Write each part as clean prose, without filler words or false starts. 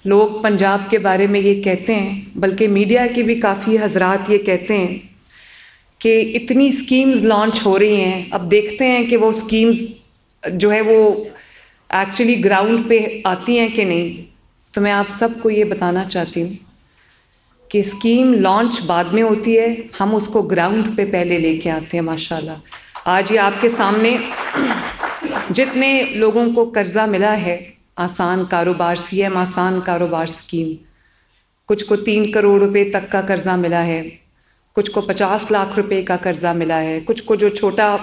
لوگ پنجاب کے بارے میں یہ کہتے ہیں، بلکہ میڈیا کے بھی کافی حضرات یہ کہتے ہیں کہ اتنی اسکیمز لانچ ہو رہی ہیں، اب دیکھتے ہیں کہ وہ اسکیمز جو ہے وہ ایکچولی گراؤنڈ پہ آتی ہیں کہ نہیں۔ تو میں آپ سب کو یہ بتانا چاہتی ہوں کہ اسکیم لانچ بعد میں ہوتی ہے، ہم اس کو گراؤنڈ پہ پہلے لے کے آتے ہیں ماشاءاللہ۔ آج یہ آپ کے سامنے جتنے لوگوں کو قرضہ ملا ہے، آسان کاروبار سی ایم آسان کاروبار اسکیم، کچھ کو 3 کروڑ روپے تک کا قرضہ ملا ہے، کچھ کو 50 لاکھ روپے کا قرضہ ملا ہے، کچھ کو جو چھوٹا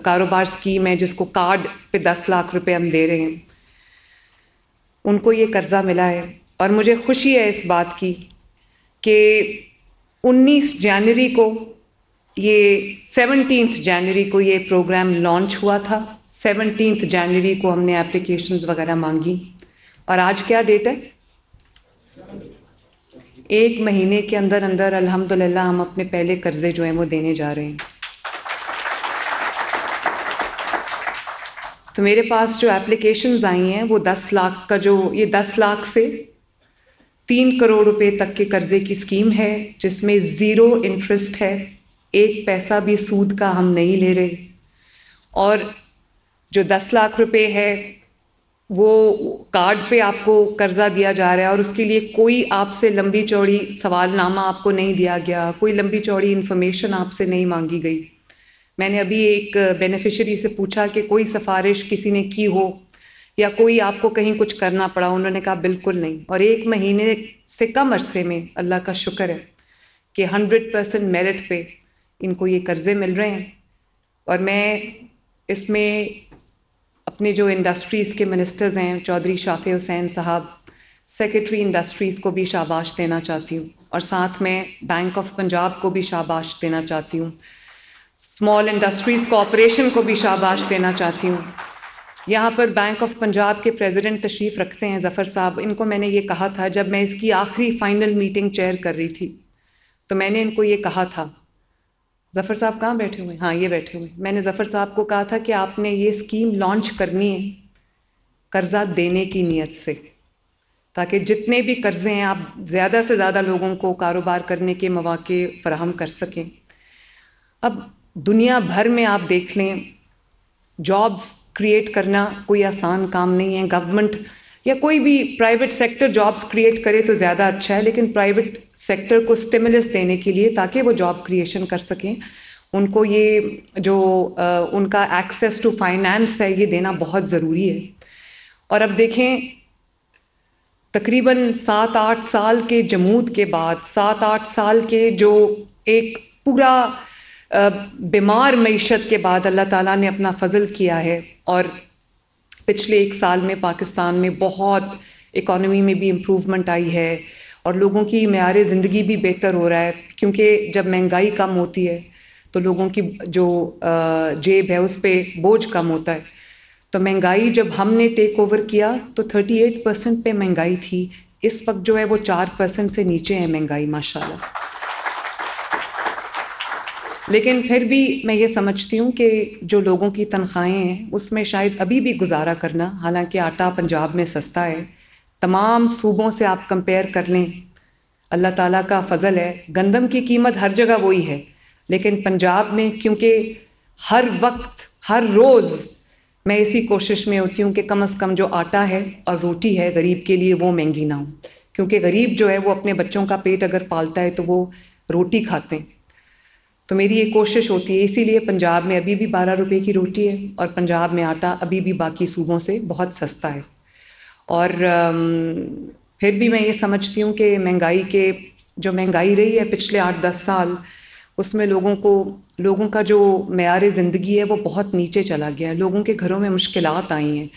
کاروبار اسکیم ہے جس کو کارڈ پہ 10 لاکھ روپے ہم دے رہے ہیں، ان کو یہ قرضہ ملا ہے۔ اور مجھے خوشی ہے اس بات کی کہ 19 جنوری کو یہ 17 جنوری کو یہ پروگرام لانچ ہوا تھا۔ 17 جنوری کو ہم نے اپلیکیشنز وغیرہ مانگی، اور آج کیا ڈیٹ ہے؟ 1 مہینے کے اندر اندر الحمدللہ ہم اپنے پہلے قرضے جو ہیں وہ دینے جا رہے ہیں۔ تو میرے پاس جو اپلیکیشنز آئی ہیں وہ 10 لاکھ کا، جو یہ 10 لاکھ سے 3 کروڑ روپے تک کے قرضے کی اسکیم ہے، جس میں 0 انٹرسٹ ہے، 1 پیسہ بھی سود کا ہم نہیں لے رہے۔ اور جو 10 لاکھ روپے ہے وہ کارڈ پہ آپ کو قرضہ دیا جا رہا ہے، اور اس کے لیے کوئی آپ سے لمبی چوڑی سوال نامہ آپ کو نہیں دیا گیا، کوئی لمبی چوڑی انفارمیشن آپ سے نہیں مانگی گئی۔ میں نے ابھی ایک بینیفیشری سے پوچھا کہ کوئی سفارش کسی نے کی ہو یا کوئی آپ کو کہیں کچھ کرنا پڑا، انہوں نے کہا بالکل نہیں۔ اور 1 مہینے سے کم عرصے میں اللہ کا شکر ہے کہ 100% میرٹ پہ ان کو یہ قرضے مل رہے ہیں۔ اور میں اس میں اپنے جو انڈسٹریز کے منسٹرز ہیں، چودھری شافع حسین صاحب، سیکرٹری انڈسٹریز کو بھی شاباش دینا چاہتی ہوں، اور ساتھ میں بینک آف پنجاب کو بھی شاباش دینا چاہتی ہوں، اسمال انڈسٹریز کارپوریشن کو بھی شاباش دینا چاہتی ہوں۔ یہاں پر بینک آف پنجاب کے پریزیڈنٹ تشریف رکھتے ہیں ظفر صاحب، ان کو میں نے یہ کہا تھا جب میں اس کی آخری فائنل میٹنگ چیئر کر رہی تھی، تو میں نے ان کو یہ کہا تھا، ظفر صاحب کہاں بیٹھے ہوئے؟ ہاں یہ بیٹھے ہوئے۔ میں نے ظفر صاحب کو کہا تھا کہ آپ نے یہ اسکیم لانچ کرنی ہے قرضہ دینے کی نیت سے، تاکہ جتنے بھی قرضے ہیں آپ زیادہ سے زیادہ لوگوں کو کاروبار کرنے کے مواقع فراہم کر سکیں۔ اب دنیا بھر میں آپ دیکھ لیں، جابز کریٹ کرنا کوئی آسان کام نہیں ہے۔ گورنمنٹ یا کوئی بھی پرائیویٹ سیکٹر جابز کریٹ کرے تو زیادہ اچھا ہے، لیکن پرائیویٹ سیکٹر کو سٹیمولس دینے کے لیے تاکہ وہ جاب کریشن کر سکیں، ان کو یہ جو ان کا ایکسیس ٹو فائنانس ہے یہ دینا بہت ضروری ہے۔ اور اب دیکھیں، تقریباً 7-8 سال کے جمود کے بعد، 7-8 سال کے جو ایک پورا بیمار معیشت کے بعد اللہ تعالیٰ نے اپنا فضل کیا ہے، اور پچھلے 1 سال میں پاکستان میں بہت اکانومی میں بھی امپروومنٹ آئی ہے، اور لوگوں کی معیار زندگی بھی بہتر ہو رہا ہے، کیونکہ جب مہنگائی کم ہوتی ہے تو لوگوں کی جو جیب ہے اس پہ بوجھ کم ہوتا ہے۔ تو مہنگائی جب ہم نے ٹیک اوور کیا تو 38% پہ مہنگائی تھی، اس وقت جو ہے وہ 4% سے نیچے ہے مہنگائی ماشاءاللہ۔ لیکن پھر بھی میں یہ سمجھتی ہوں کہ جو لوگوں کی تنخواہیں ہیں اس میں شاید ابھی بھی گزارا کرنا، حالانکہ آٹا پنجاب میں سستا ہے، تمام صوبوں سے آپ کمپیئر کر لیں، اللہ تعالیٰ کا فضل ہے، گندم کی قیمت ہر جگہ وہی ہے، لیکن پنجاب میں کیونکہ ہر وقت ہر روز میں اسی کوشش میں ہوتی ہوں کہ کم از کم جو آٹا ہے اور روٹی ہے غریب کے لیے وہ مہنگی نہ ہو، کیونکہ غریب جو ہے وہ اپنے بچوں کا پیٹ اگر پالتا ہے تو وہ روٹی کھاتے ہیں۔ تو میری یہ کوشش ہوتی ہے، اسی لیے پنجاب میں ابھی بھی 12 روپے کی روٹی ہے، اور پنجاب میں آٹا ابھی بھی باقی صوبوں سے بہت سستا ہے۔ اور پھر بھی میں یہ سمجھتی ہوں کہ جو مہنگائی رہی ہے پچھلے 8-10 سال، اس میں لوگوں کا جو معیار زندگی ہے وہ بہت نیچے چلا گیا ہے، لوگوں کے گھروں میں مشکلات آئی ہیں،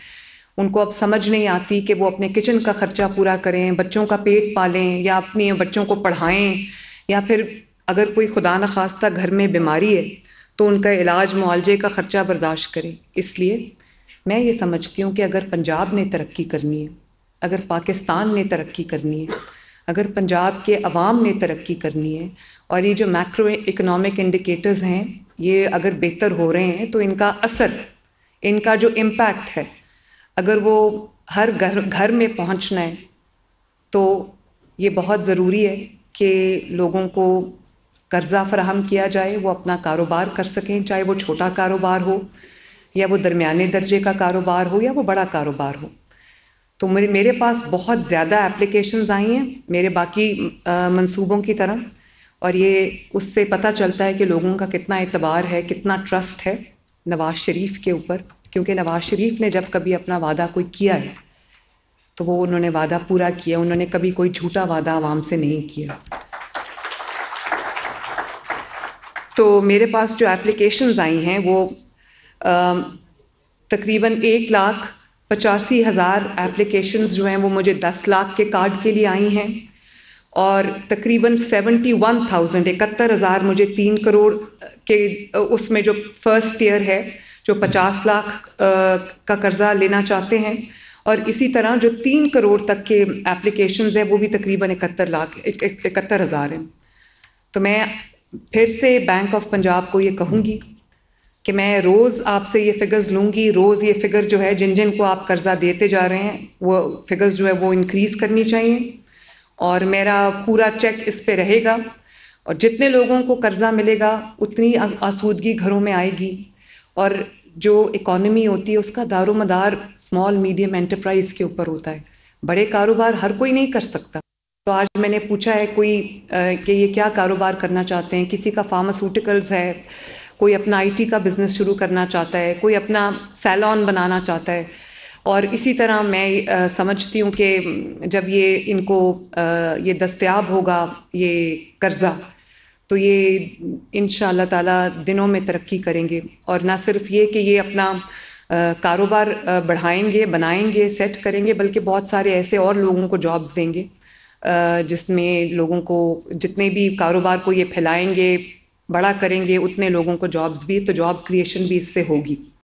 ان کو اب سمجھ نہیں آتی کہ وہ اپنے کچن کا خرچہ پورا کریں، بچوں کا پیٹ پالیں، یا اپنی بچوں کو پڑھائیں، یا پھر اگر کوئی خدا نخواستہ گھر میں بیماری ہے تو ان کا علاج معالجے کا خرچہ برداشت کریں۔ اس لیے میں یہ سمجھتی ہوں کہ اگر پنجاب نے ترقی کرنی ہے، اگر پاکستان نے ترقی کرنی ہے، اگر پنجاب کے عوام نے ترقی کرنی ہے، اور یہ جو میکرو اکنامک انڈیکیٹرز ہیں یہ اگر بہتر ہو رہے ہیں، تو ان کا اثر، ان کا جو امپیکٹ ہے، اگر وہ ہر گھر میں پہنچنا ہے تو یہ بہت ضروری ہے کہ لوگوں کو قرضہ فراہم کیا جائے، وہ اپنا کاروبار کر سکیں، چاہے وہ چھوٹا کاروبار ہو یا وہ درمیانے درجے کا کاروبار ہو یا وہ بڑا کاروبار ہو۔ تو میرے پاس بہت زیادہ اپلیکیشنز آئی ہیں میرے باقی منصوبوں کی طرح، اور یہ اس سے پتہ چلتا ہے کہ لوگوں کا کتنا اعتبار ہے، کتنا ٹرسٹ ہے نواز شریف کے اوپر، کیونکہ نواز شریف نے جب کبھی اپنا وعدہ کوئی کیا ہے تو وہ انہوں نے وعدہ پورا کیا، انہوں نے کبھی کوئی جھوٹا وعدہ عوام سے نہیں کیا۔ تو میرے پاس جو اپلیکیشنز آئی ہیں وہ تقریباً 1,85,000 اپلیکیشنز جو ہیں وہ مجھے 10 لاکھ کے کارڈ کے لیے آئی ہیں، اور تقریباً 71,000 مجھے 3 کروڑ کے اس میں جو فرسٹ ایئر ہے جو 50 لاکھ کا قرضہ لینا چاہتے ہیں، اور اسی طرح جو 3 کروڑ تک کے اپلیکیشنز ہیں وہ بھی تقریباً 71,000 ہیں۔ تو میں پھر سے بینک آف پنجاب کو یہ کہوں گی کہ میں روز آپ سے یہ فگرز لوں گی، روز یہ فگر جو ہے جن جن کو آپ قرضہ دیتے جا رہے ہیں وہ فگرز جو ہے وہ انکریز کرنی چاہیے، اور میرا پورا چیک اس پہ رہے گا، اور جتنے لوگوں کو قرضہ ملے گا اتنی آسودگی گھروں میں آئے گی، اور جو اکانومی ہوتی ہے اس کا دار و مدار اسمال میڈیم انٹرپرائز کے اوپر ہوتا ہے، بڑے کاروبار ہر کوئی نہیں کر سکتا۔ تو آج میں نے پوچھا ہے کوئی کہ یہ کیا کاروبار کرنا چاہتے ہیں، کسی کا فارماسوٹیکلز ہے، کوئی اپنا آئی ٹی کا بزنس شروع کرنا چاہتا ہے، کوئی اپنا سیلون بنانا چاہتا ہے، اور اسی طرح میں سمجھتی ہوں کہ جب یہ ان کو یہ دستیاب ہوگا یہ قرضہ تو یہ انشاء اللہ تعالیٰ دنوں میں ترقی کریں گے، اور نہ صرف یہ کہ یہ اپنا کاروبار بڑھائیں گے، بنائیں گے، سیٹ کریں گے، بلکہ بہت سارے ایسے اور لوگوں کو جابز دیں گے، جس میں لوگوں کو جتنے بھی کاروبار کو یہ پھیلائیں گے، بڑا کریں گے، اتنے لوگوں کو جابز بھی، تو جاب کریشن بھی اس سے ہوگی۔